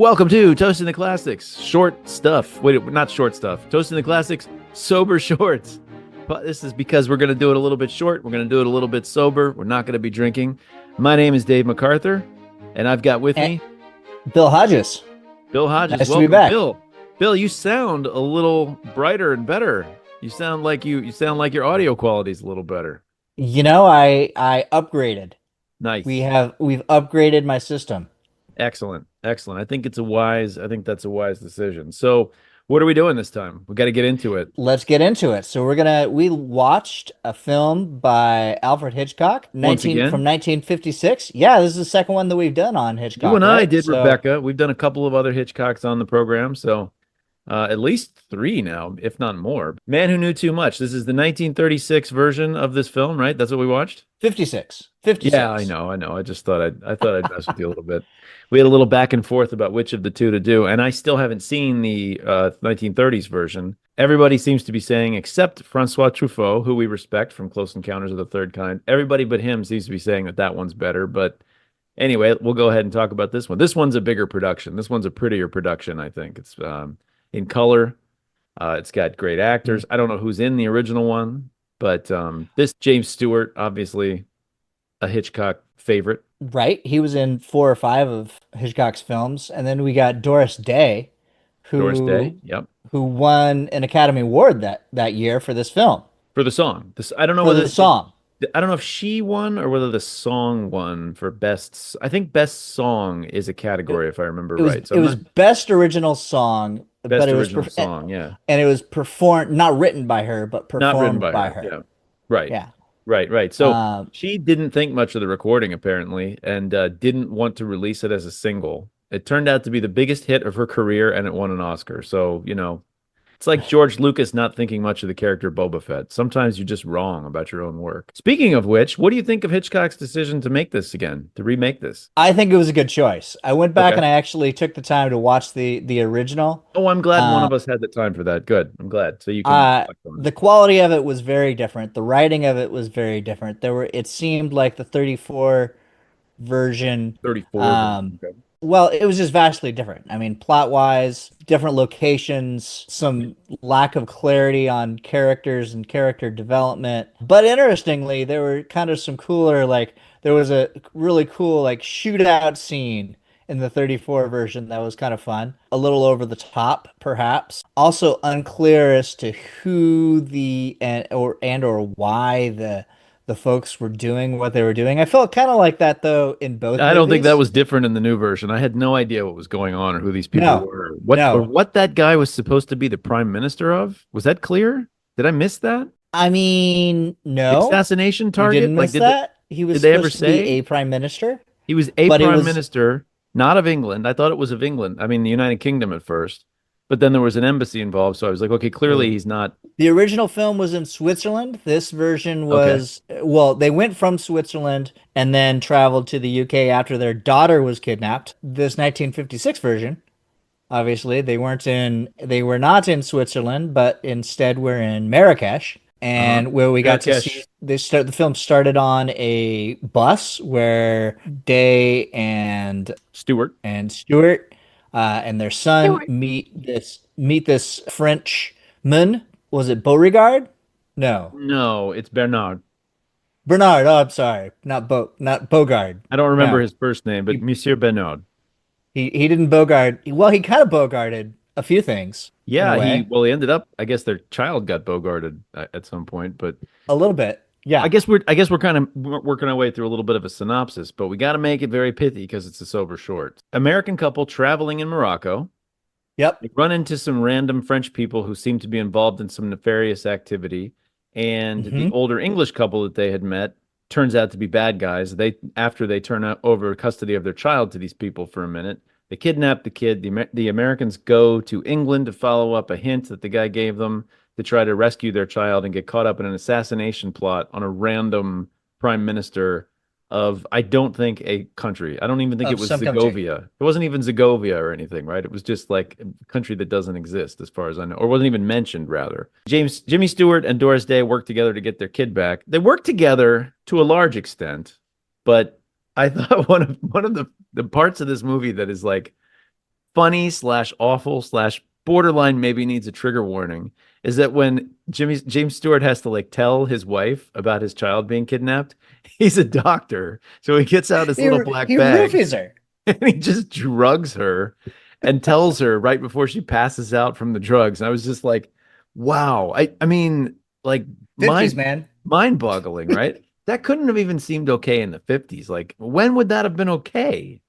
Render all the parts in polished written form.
Welcome to Toasting the Classics, short stuff. Wait, not short stuff. Toasting the Classics, sober shorts. But this is because we're going to do it a little bit short. We're going to do it a little bit sober. We're not going to be drinking. My name is Dave McArthur, and I've got with me Bill Hodges. Bill Hodges. Nice Welcome, to be back. Bill. Bill, you sound a little brighter and better. You sound like your audio quality is a little better. You know, I upgraded. Nice. We've upgraded my system. Excellent. Excellent. I think that's a wise decision. So what are we doing this time? We got to get into it. Let's get into it. So we watched a film by Alfred Hitchcock, from 1956. Yeah, this is the second one that we've done on Hitchcock. You and I right? did, Rebecca. We've done a couple of other Hitchcocks on the program, so at least 3 now, if not more. Man Who Knew Too Much. This is the 1936 version of this film, right? That's what we watched? 56. Yeah, I know. I just thought I'd mess with you a little bit. We had a little back and forth about which of the two to do, and I still haven't seen the 1930s version. Everybody seems to be saying, except Francois Truffaut, who we respect from Close Encounters of the Third Kind, everybody but him seems to be saying that one's better. But anyway, we'll go ahead and talk about this one. This one's a bigger production. This one's a prettier production, I think. It's in color. It's got great actors. I don't know who's in the original one, but this James Stewart, obviously a Hitchcock favorite. Right. He was in 4 or 5 of Hitchcock's films. And then we got Doris Day, Yep. who won an Academy Award that year for this film. For the song. I don't know whether the song. I don't know if she won or whether the song won for best. I think best song is a category, if I remember right. So it was best original song. Best original song, yeah. And it was performed, not written by her, but performed by her. Yeah. Right. Yeah. Right. So she didn't think much of the recording, apparently, and didn't want to release it as a single. It turned out to be the biggest hit of her career, and it won an Oscar. So, it's like George Lucas not thinking much of the character Boba Fett. Sometimes you're just wrong about your own work. Speaking of which, what do you think of Hitchcock's decision to make this again, to remake this? I think it was a good choice. I went back and I actually took the time to watch the original. Oh, I'm glad one of us had the time for that. Good. I'm glad. So you can the quality of it was very different. The writing of it was very different. It seemed like the 34 version. 34 okay. Well, it was just vastly different. I mean, plot-wise, different locations, some lack of clarity on characters and character development. But interestingly, there were kind of some cooler, there was a really cool, shootout scene in the 34 version that was kind of fun. A little over the top, perhaps. Also unclear as to who or why the folks were doing what they were doing. I felt kind of like that, though, in both I don't movies. think that was different in the new version. I had no idea what was going on or who these people were. What that guy was supposed to be the prime minister of? Was that clear? Did I miss that? I mean, no. Assassination target? You didn't miss that? He was supposed to be a prime minister? He was a prime minister, not of England. I thought it was of England. I mean, the United Kingdom at first. But then there was an embassy involved, so I was like, okay, clearly he's not. The original film was in Switzerland. This version was, well, they went from Switzerland and then traveled to the UK after their daughter was kidnapped. This 1956 version, obviously, they were not in Switzerland, but instead were in Marrakesh. And where we got to see, the film started on a bus where Day and Stewart and their son meet this Frenchman. Was it Beauregard? No, it's Bernard. Bernard. Oh, I'm sorry, not Bogard. I don't remember his first name, but Monsieur Bernard. He didn't Bogart. Well, he kind of Bogarted a few things. Yeah, he ended up. I guess their child got Bogarted at some point, but a little bit. Yeah, I guess we're kind of working our way through a little bit of a synopsis, but we got to make it very pithy because it's a sober short. American couple traveling in Morocco. Yep. They run into some random French people who seem to be involved in some nefarious activity, and the older English couple that they had met turns out to be bad guys. After they turn over custody of their child to these people for a minute, they kidnap the kid. The Americans go to England to follow up a hint that the guy gave them to try to rescue their child and get caught up in an assassination plot on a random prime minister of, I don't think, a country. I don't even think it was Segovia. Country. It wasn't even Segovia or anything, right? It was just like a country that doesn't exist as far as I know, or wasn't even mentioned, rather. Jimmy Stewart and Doris Day work together to get their kid back. They work together to a large extent, but I thought one of the parts of this movie that is like funny slash awful slash borderline maybe needs a trigger warning is that when James Stewart has to like tell his wife about his child being kidnapped, he's a doctor. So he gets out his little black He bag roofies her. and he just drugs her and tells her right before she passes out from the drugs. And I was just like, wow. I mean, like 50s, man. mind boggling, right? That couldn't have even seemed okay in the 50s. Like, when would that have been okay?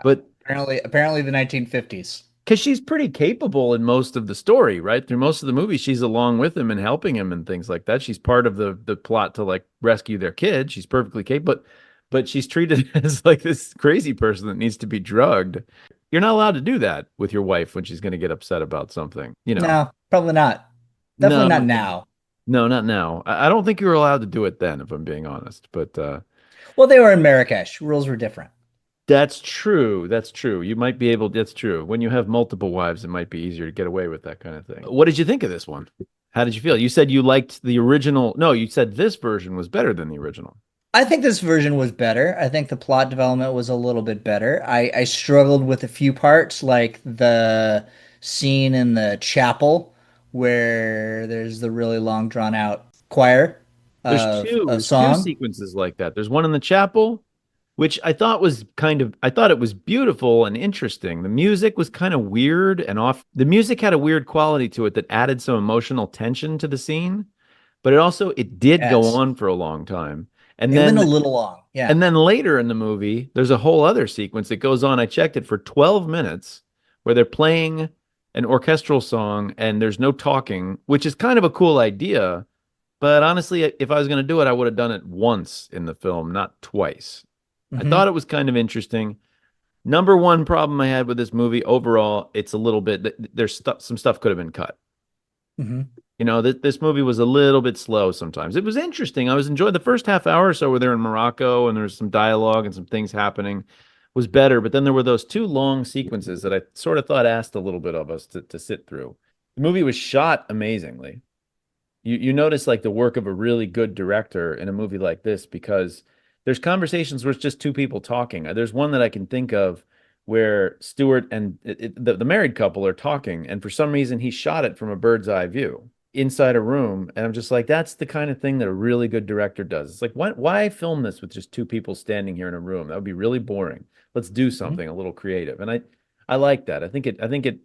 But Apparently the 1950s. because she's pretty capable in most of the story, right? Through most of the movie, she's along with him and helping him and things like that. She's part of the plot to like rescue their kid. She's perfectly capable, but she's treated as like this crazy person that needs to be drugged. You're not allowed to do that with your wife when she's going to get upset about something, you know. No, probably not. Definitely No, not now. no, not now. I don't think you were allowed to do it then, if I'm being honest. But Well, they were in Marrakesh. Rules were different. that's true. That's true. You might be able, that's true. When you have multiple wives, it might be easier to get away with that kind of thing. What did you think of this one? How did you feel? You said you liked the original. No, you said this version was better than the original. I think this version was better. I think the plot development was a little bit better. I struggled with a few parts, like the scene in the chapel where there's the really long, drawn out choir of There's two song. sequences like that. There's one in the chapel, which I thought was I thought it was beautiful and interesting. The music was kind of weird and off. The music had a weird quality to it that added some emotional tension to the scene, but it did go Yes. on for a long time. And It went a then little long. Yeah. And then later in the movie, there's a whole other sequence that goes on. I checked it for 12 minutes where they're playing an orchestral song and there's no talking, which is kind of a cool idea. But honestly, if I was going to do it, I would have done it once in the film, not twice. I Hmm. thought it was kind of interesting. Number one problem I had with this movie overall, it's a little bit, some stuff could have been cut. Hmm. You know, this movie was a little bit slow sometimes. It was interesting. I was enjoying the first half hour or so where they're in Morocco and there was some dialogue and some things happening was better. But then there were those two long sequences that I sort of thought asked a little bit of us to sit through. The movie was shot amazingly. You notice like the work of a really good director in a movie like this because there's conversations where it's just two people talking. There's one that I can think of where Stewart and the married couple are talking, and for some reason he shot it from a bird's eye view inside a room, and I'm just like, that's the kind of thing that a really good director does. It's like, why film this with just two people standing here in a room? That would be really boring. Let's do Hmm. something a little creative, and I like that. I think it.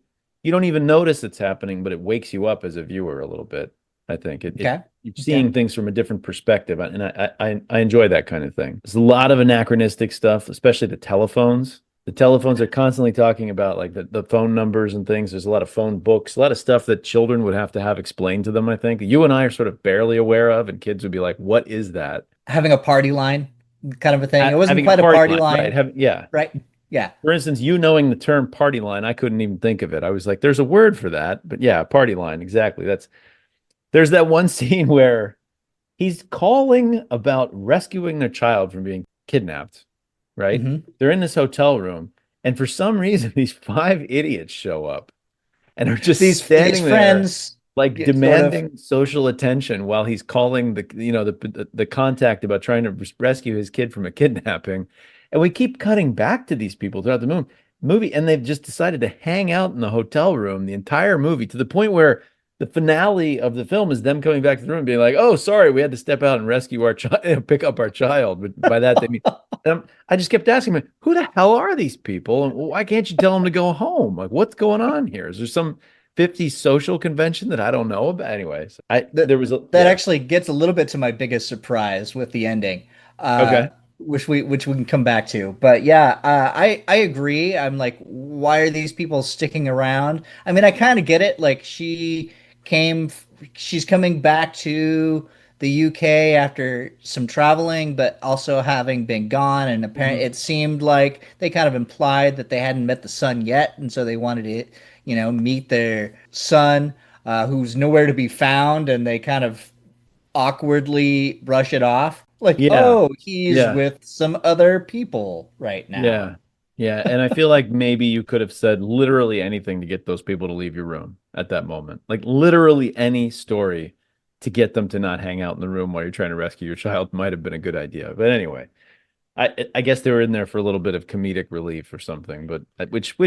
You don't even notice it's happening, but it wakes you up as a viewer a little bit. I think it Okay. you're Okay. seeing things from a different perspective, and I enjoy that kind of thing. There's a lot of anachronistic stuff, especially the telephones. The telephones are constantly talking about like the phone numbers and things. There's a lot of phone books, a lot of stuff that children would have explained to them, I think. You and I are sort of barely aware of, and kids would be like, "What is that?" Having a party line kind of a thing. It wasn't Having a quite a party party line, right? line, Yeah. right? Yeah. For instance, you knowing the term party line, I couldn't even think of it. I was like, "There's a word for that," but yeah, party line, exactly. There's that one scene where he's calling about rescuing their child from being kidnapped, right? Hmm. They're in this hotel room, and for some reason, these five idiots show up and are just These standing there, friends, like yeah, sort of. demanding social attention while he's calling the contact about trying to rescue his kid from a kidnapping. And we keep cutting back to these people throughout the movie, and they've just decided to hang out in the hotel room the entire movie to the point where the finale of the film is them coming back to the room and being like, "Oh, sorry, we had to step out and rescue our child, pick up our child." But by that they mean, I just kept asking me, "Who the hell are these people? And why can't you tell them to go home? Like, what's going on here? Is there some 50s social convention that I don't know about?" Anyways, that there was a, that yeah. actually gets a little bit to my biggest surprise with the ending, Okay. which we can come back to. But yeah, I agree. I'm like, why are these people sticking around? I mean, I kind of get it. Like came, she's coming back to the UK after some traveling, but also having been gone. And apparently, Mhm. it seemed like they kind of implied that they hadn't met the son yet, and so they wanted to, meet their son, who's nowhere to be found, and they kind of awkwardly brush it off, like, Yeah. oh, he's Yeah. with some other people right now. Yeah. Yeah. And I feel like maybe you could have said literally anything to get those people to leave your room at that moment. Like literally any story to get them to not hang out in the room while you're trying to rescue your child might have been a good idea. But anyway, I guess they were in there for a little bit of comedic relief or something, but which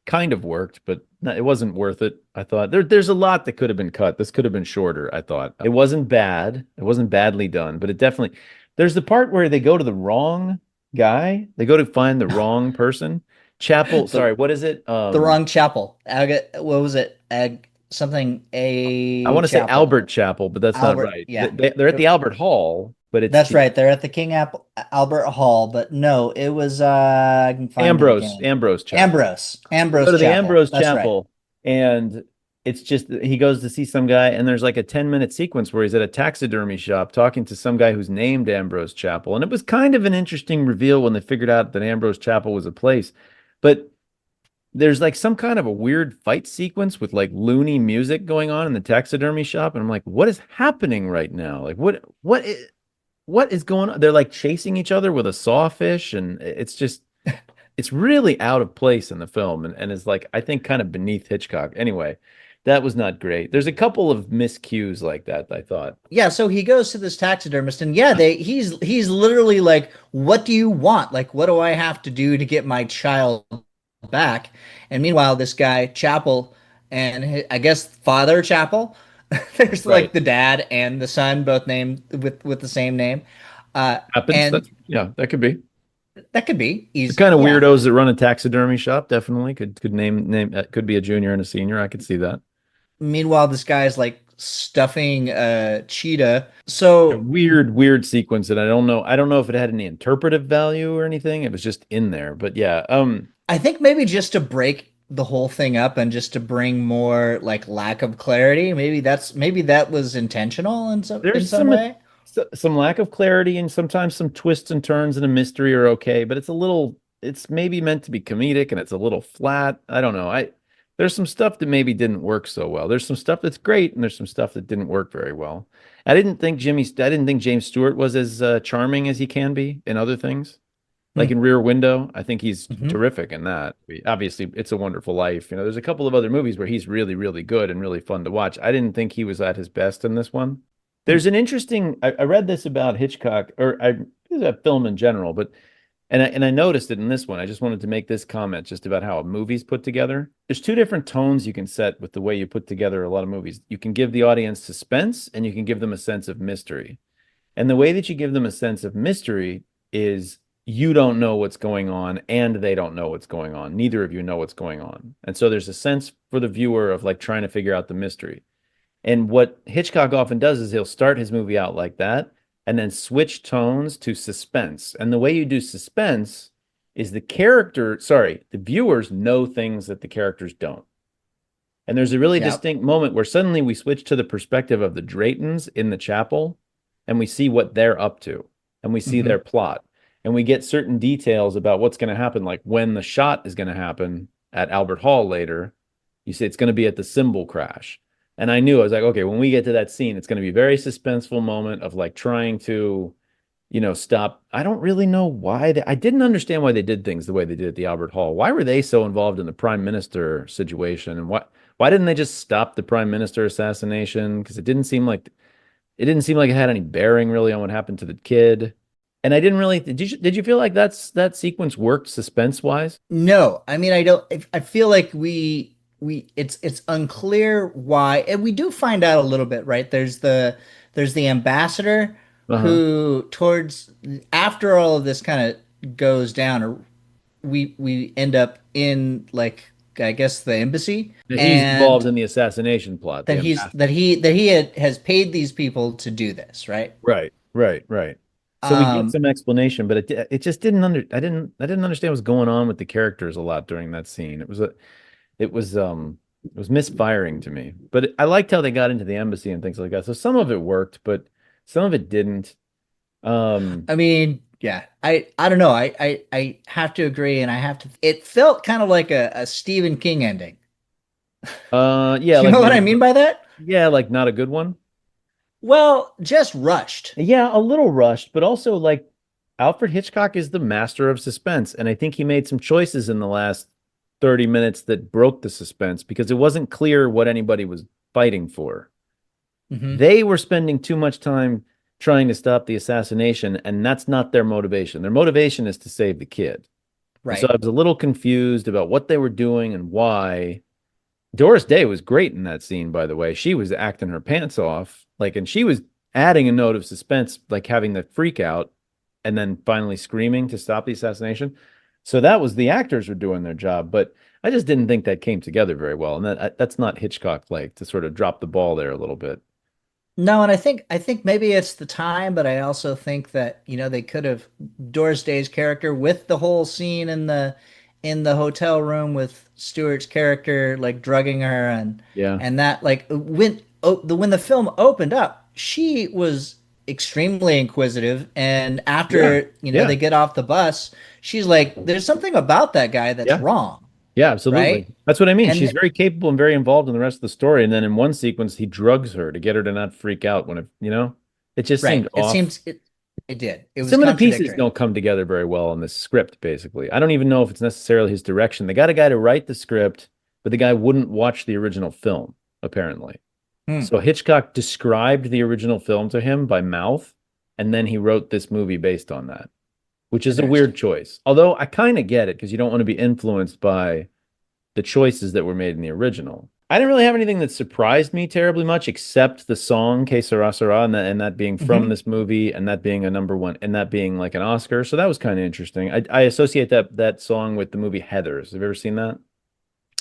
kind of worked, but it wasn't worth it. I thought there's a lot that could have been cut. This could have been shorter, I thought. It wasn't bad. It wasn't badly done, but it definitely there's the part where they go to the wrong guy. They go to find the wrong person. Chapel, The sorry, what is it? the wrong chapel. What was it? Something I a want to say chapel. Albert Chapel, but that's not Albert, right. yeah. They're at the Albert Hall, but it's That's the right. They're at the Albert Hall, but no, it was I can find it again. Ambrose Chapel. They go Ambrose to the Chapel. Ambrose That's right. Chapel, and it's just he goes to see some guy, and there's like a 10-minute sequence where he's at a taxidermy shop talking to some guy who's named Ambrose Chapel. And it was kind of an interesting reveal when they figured out that Ambrose Chapel was a place. But there's like some kind of a weird fight sequence with like loony music going on in the taxidermy shop. And I'm like, what is happening right now? Like what is going on? They're like chasing each other with a sawfish, and it's really out of place in the film, and is like I think kind of beneath Hitchcock. Anyway, that was not great. There's a couple of miscues like that, I thought. Yeah, so he goes to this taxidermist, and yeah, he's literally like, "What do you want? Like, what do I have to do to get my child back?" And meanwhile, this guy Chapel and I guess Father Chapel, there's like Right. the dad and the son, both named with the same name, Happens. and That's yeah, that could be. that could be. The He's kind of yeah. weirdos that run a taxidermy shop definitely could name could be a junior and a senior. I could see that. Meanwhile, this guy's like stuffing a cheetah. A So weird sequence that I don't know if it had any interpretive value or anything. It was just in there. But yeah, I think maybe just to break the whole thing up and just to bring more like lack of clarity, maybe that was intentional in there's some way. some lack of clarity and sometimes some twists and turns and a mystery are okay, but it's maybe meant to be comedic and it's a little flat. I don't know. I There's some stuff that maybe didn't work so well. There's some stuff that's great and there's some stuff that didn't work very well. I didn't think James Stewart was as charming as he can be in other things. Like Hmm. in Rear Window, I think he's Hmm. terrific in that. Obviously, It's a Wonderful Life. There's a couple of other movies where he's really, really good and really fun to watch. I didn't think he was at his best in this one. There's an interesting. I read this about Hitchcock, this is a film in general, but and I noticed it in this one. I just wanted to make this comment just about how a movie's put together. There's two different tones you can set with the way you put together a lot of movies. You can give the audience suspense, and you can give them a sense of mystery. And the way that you give them a sense of mystery is you don't know what's going on and they don't know what's going on. Neither of you know what's going on. And so there's a sense for the viewer of like trying to figure out the mystery. And what Hitchcock often does is he'll start his movie out like that and then switch tones to suspense. And the way you do suspense is the viewers know things that the characters don't. And there's a really Yep. distinct moment where suddenly we switch to the perspective of the Draytons in the chapel and we see what they're up to and we see Hmm. their plot and we get certain details about what's going to happen, like when the shot is going to happen at Albert Hall later. You say it's going to be at the cymbal crash. And I was like, okay, when we get to that scene, it's going to be a very suspenseful moment of like trying to, stop. I don't really know I didn't understand why they did things the way they did at the Albert Hall. Why were they so involved in the prime minister situation? And why didn't they just stop the prime minister assassination? Because it didn't seem like it had any bearing really on what happened to the kid. And I didn't really did you feel like that sequence worked suspense wise? No, I mean I don't. I feel like we it's unclear why, and we do find out a little bit, right? There's the ambassador Uh-huh. who towards after all of this kind of goes down, or we end up in like I guess the embassy, He's involved and in the assassination plot, the that ambassador. has paid these people to do this, right? Right. So we get Um, some explanation, but it just didn't under I didn't understand what's going on with the characters a lot during that scene. It was it was misfiring to me. But I liked how they got into the embassy and things like that. So some of it worked, but some of it didn't. Um I mean, yeah, I don't know. I have to agree, and I have to. It felt kind of like a Stephen King ending. yeah, You like know what I maybe mean by that? like not a good one. Well, just rushed. Yeah, a little rushed, but also like Alfred Hitchcock is the master of suspense. And I think he made some choices in the last 30 minutes that broke the suspense because it wasn't clear what anybody was fighting for. Hmm. They were spending too much time. trying to stop the assassination, and that's not their motivation. Their motivation is to save the kid. And so Right. I was a little confused about what they were doing and why. Doris Day was great in that scene, by the way. She was acting her pants off, like, and she was adding a note of suspense, like having the freak out and then finally screaming to stop the assassination. So that was the actors were doing their job, but I just didn't think that came together very well, and that's not Hitchcock like to sort of drop the ball there a little bit. No, and I think maybe it's the time, but I also think that, they could have Doris Day's character with the whole scene in the hotel room with Stewart's character like drugging her Yeah, and that like when the film opened up, she was extremely inquisitive, and yeah, after, yeah, they get off the bus, she's like, there's something about that guy that's yeah. wrong, Yeah, absolutely. right? That's what I mean. She's And very capable and very involved in the rest of the story. And then in one sequence, he drugs her to get her to not freak out when it just seemed right, off. it did. It was Some of the pieces contradictory. don't come together very well in this script, basically. I don't even know if it's necessarily his direction. They got a guy to write the script, but the guy wouldn't watch the original film, apparently. Hmm, So Hitchcock described the original film to him by mouth, and then he wrote this movie based on that, which is a weird interesting. choice. Although I kind of get it because you don't want to be influenced by the choices that were made in the original. I didn't really have anything that surprised me terribly much, except the song "Que Sera Sera" and that being from Hmm. this movie, and that being a number one, and that being like an Oscar. So that was kind of interesting. I associate that song with the movie Heathers. Have you ever seen that?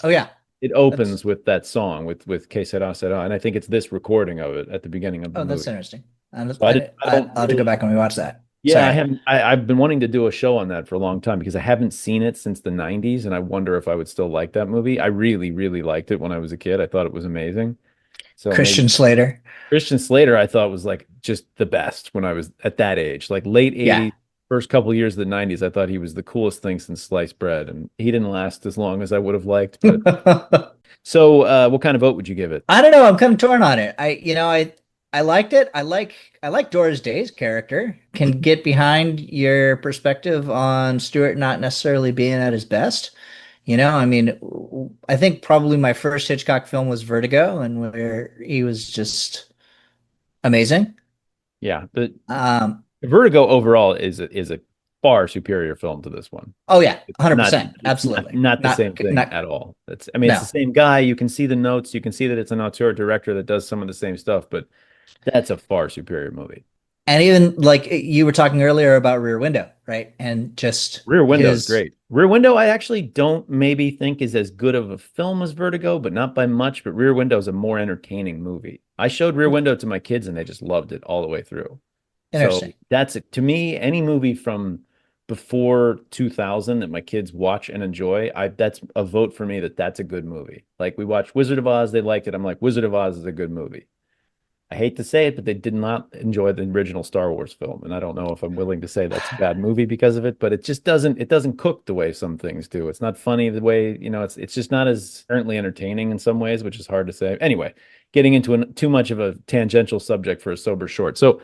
Oh yeah, It that's opens with that song with "Que Sera Sera," and I think it's this recording of it at the beginning of the oh, that's movie. interesting. And So I don't I'll have to go really. back and rewatch that. Yeah, I Sorry. haven't. I've been wanting to do a show on that for a long time because I haven't seen it since the 90s, and I wonder if I would still like that movie. I really, really liked it when I was a kid. I thought it was amazing. So maybe Christian Slater. Christian Slater, I thought was like just the best when I was at that age, like late Yeah. 80s, first couple years of the 90s. I thought he was the coolest thing since sliced bread, and he didn't last as long as I would have liked. But so, what kind of vote would you give it? I don't know. I'm kind of torn on it. I liked it. I like Doris Day's character. Can get behind your perspective on Stewart not necessarily being at his best. I mean, I think probably my first Hitchcock film was Vertigo, and where he was just amazing. Yeah, the Um, Vertigo overall is a far superior film to this one. oh yeah, Not 100%, it's not absolutely. not the Not same thing not at all. I mean, it's the no. same guy. You can see the notes. You can see that it's an auteur director that does some of the same stuff, but that's a far superior movie. And even like you were talking earlier about Rear Window, right? And just Rear Window is his great. Rear Window, I actually don't maybe think is as good of a film as Vertigo, but not by much. But Rear Window is a more entertaining movie. I showed Rear Window to my kids and they just loved it all the way through. So interesting. that's to me, any movie from before 2000 that my kids watch and enjoy, that's a vote for me that's a good movie. Like we watched Wizard of Oz, they liked it. I'm like, Wizard of Oz is a good movie. I hate to say it, but they did not enjoy the original Star Wars film, and I don't know if I'm willing to say that's a bad movie because of it, but it doesn't cook the way some things do. It's not funny the way, it's just not as currently entertaining in some ways, which is hard to say. Anyway, getting into too much of a tangential subject for a sober short. So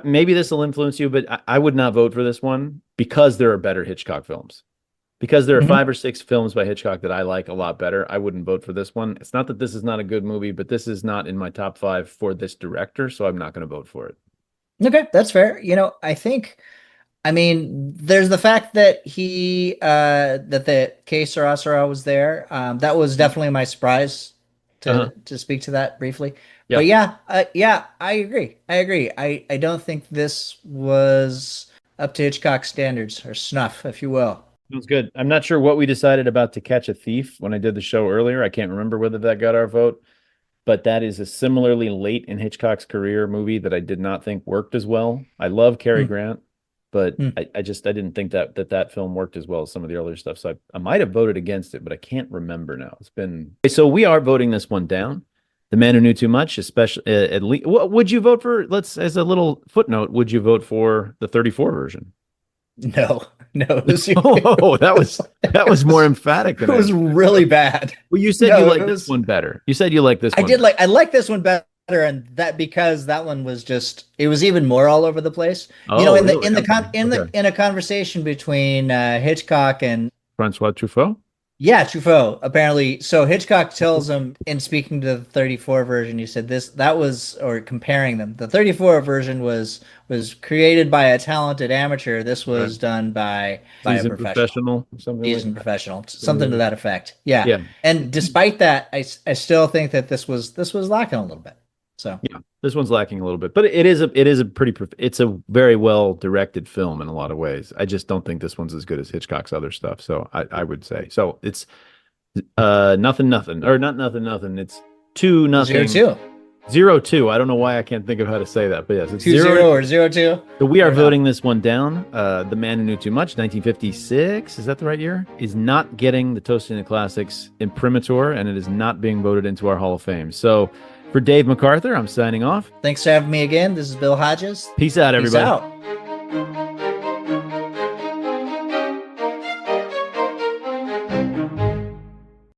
maybe this will influence you, but I would not vote for this one because there are better Hitchcock films. Because there are Mhm. 5 or 6 films by Hitchcock that I like a lot better, I wouldn't vote for this one. It's not that this is not a good movie, but this is not in my top 5 for this director, so I'm not going to vote for it. Okay, that's fair. I mean, there's the fact that that the K Sarasara was there. That was definitely my surprise Uh-huh. to speak to that briefly. Yeah, But yeah, yeah, I agree. I agree. I don't think this was up to Hitchcock standards or snuff, if you will. sounds good. I'm not sure what we decided about To Catch a Thief when I did the show earlier. I can't remember whether that got our vote, but that is a similarly late in Hitchcock's career movie that I did not think worked as well. I love Cary Hmm, Grant, but hmm. I didn't think that film worked as well as some of the earlier stuff. So I might have voted against it, but I can't remember now. It's been okay, so we are voting this one down. The Man Who Knew Too Much, especially at least. What would you vote for? Let's as a little footnote. Would you vote for the 34 version? No, no, Oh, that was more emphatic it than I was expected. really bad. Well, you said you No, it like this was. one better. You said you like this one better. I like this one better, and that because that one was just it was even more all over the place. Oh, In really? the Okay. con in Okay. the in a conversation between Hitchcock and Francois Truffaut? Yeah, Truffaut, apparently. So Hitchcock tells him in speaking to the 34 version, he said that was, or comparing them. The 34 version was created by a talented amateur. This Right. was done by a Seasoned professional. professional or something like Seasoned that. professional, something to that effect. Yeah. Yeah. And despite that, I still think that this was lacking a little bit. So Yeah, this one's lacking a little bit, but it's a very well directed film in a lot of ways. I just don't think this one's as good as Hitchcock's other stuff. So I would say so. It's nothing nothing or not nothing nothing. It's 2-0 0-2. 0-2. I don't know why I can't think of how to say that, but yes, it's 2-0 0. or 0-2. So we are Or no. voting this one down. The Man Who Knew Too Much, 1956, is that the right year? Is not getting the Toasting the Classics imprimatur, and it is not being voted into our Hall of Fame. So for Dave McArthur, I'm signing off. Thanks for having me again. This is Bill Hodges. Peace out, Peace everybody. out.